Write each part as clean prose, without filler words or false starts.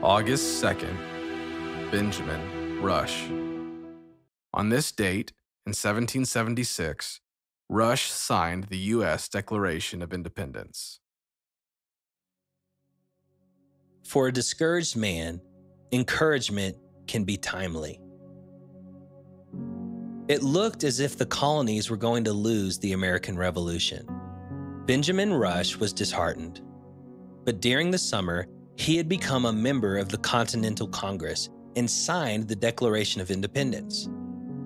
August 2nd, Benjamin Rush. On this date, in 1776, Rush signed the U.S. Declaration of Independence. For a discouraged man, encouragement can be timely. It looked as if the colonies were going to lose the American Revolution. Benjamin Rush was disheartened. But during the summer, he had become a member of the Continental Congress and signed the Declaration of Independence.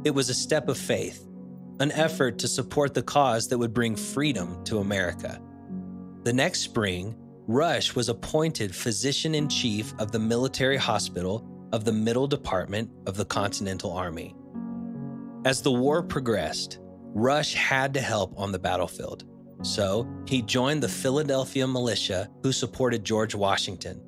It was a step of faith, an effort to support the cause that would bring freedom to America. The next spring, Rush was appointed physician-in-chief of the military hospital of the Middle Department of the Continental Army. As the war progressed, Rush had to help on the battlefield, so he joined the Philadelphia militia who supported George Washington.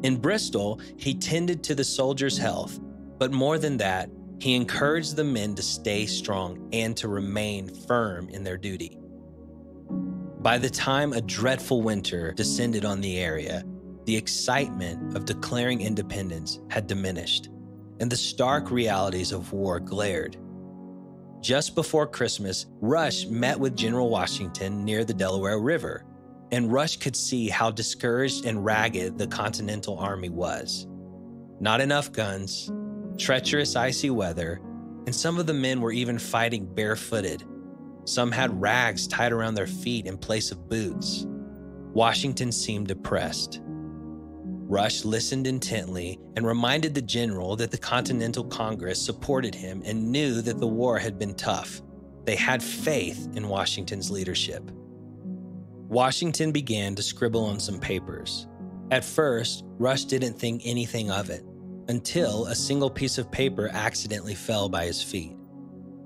In Bristol, he tended to the soldiers' health, but more than that, he encouraged the men to stay strong and to remain firm in their duty. By the time a dreadful winter descended on the area, the excitement of declaring independence had diminished, and the stark realities of war glared. Just before Christmas, Rush met with General Washington near the Delaware River, and Rush could see how discouraged and ragged the Continental Army was. Not enough guns, treacherous icy weather, and some of the men were even fighting barefooted. Some had rags tied around their feet in place of boots. Washington seemed depressed. Rush listened intently and reminded the general that the Continental Congress supported him and knew that the war had been tough. They had faith in Washington's leadership. Washington began to scribble on some papers. At first, Rush didn't think anything of it, until a single piece of paper accidentally fell by his feet.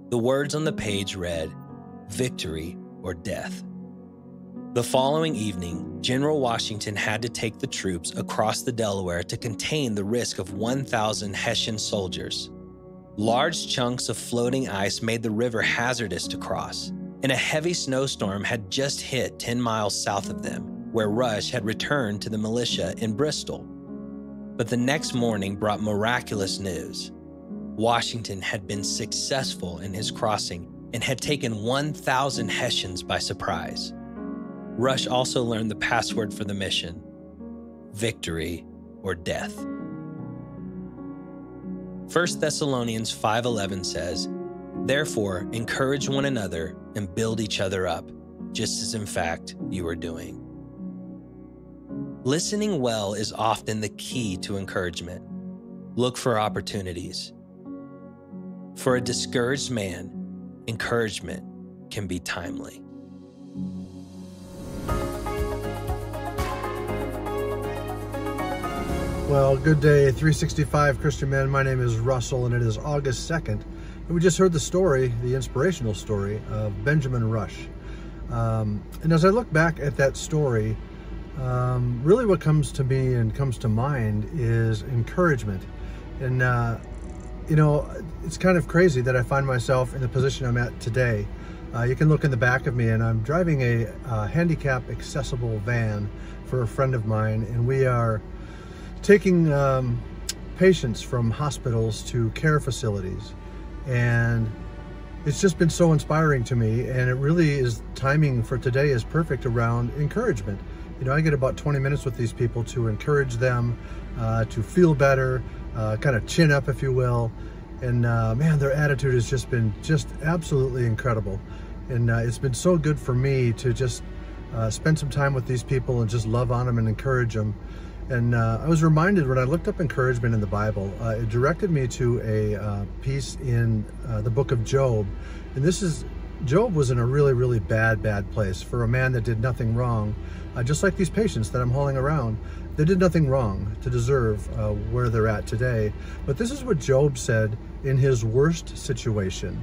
The words on the page read, "Victory or death." The following evening, General Washington had to take the troops across the Delaware to contain the risk of 1,000 Hessian soldiers. Large chunks of floating ice made the river hazardous to cross, and a heavy snowstorm had just hit 10 miles south of them, where Rush had returned to the militia in Bristol. But the next morning brought miraculous news. Washington had been successful in his crossing and had taken 1,000 Hessians by surprise. Rush also learned the password for the mission: victory or death. 1 Thessalonians 5:11 says, "Therefore, encourage one another and build each other up, just as in fact you are doing." Listening well is often the key to encouragement. Look for opportunities. For a discouraged man, encouragement can be timely. Well, good day, 365 Christian Men. My name is Russell, and it is August 2nd. And we just heard the story, the inspirational story of Benjamin Rush. And as I look back at that story, really what comes to me and comes to mind is encouragement. And, you know, it's kind of crazy that I find myself in the position I'm at today. You can look in the back of me, and I'm driving a handicap accessible van for a friend of mine, and we are taking patients from hospitals to care facilities. And it's just been so inspiring to me, and it really is, timing for today is perfect around encouragement. You know, I get about 20 minutes with these people to encourage them to feel better, kind of chin up, if you will. And man, their attitude has just been absolutely incredible. And it's been so good for me to just spend some time with these people and just love on them and encourage them. And I was reminded when I looked up encouragement in the Bible, it directed me to a piece in the book of Job. And Job was in a really, really bad place for a man that did nothing wrong. Just like these patients that I'm hauling around, they did nothing wrong to deserve where they're at today. But this is what Job said in his worst situation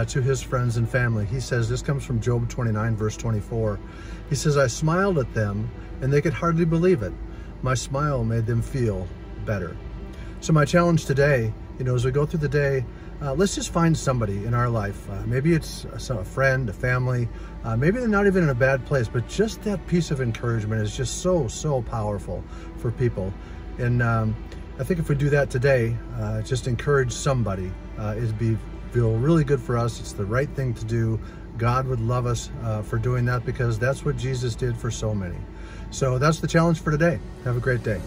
to his friends and family. He says, this comes from Job 29, verse 24. He says, "I smiled at them, and they could hardly believe it. My smile made them feel better." So my challenge today, you know, as we go through the day, let's just find somebody in our life. Maybe it's a friend, a family, maybe they're not even in a bad place, but just that piece of encouragement is just so powerful for people. And I think if we do that today, just encourage somebody, feel really good for us. It's the right thing to do. God would love us for doing that, because that's what Jesus did for so many. So that's the challenge for today. Have a great day.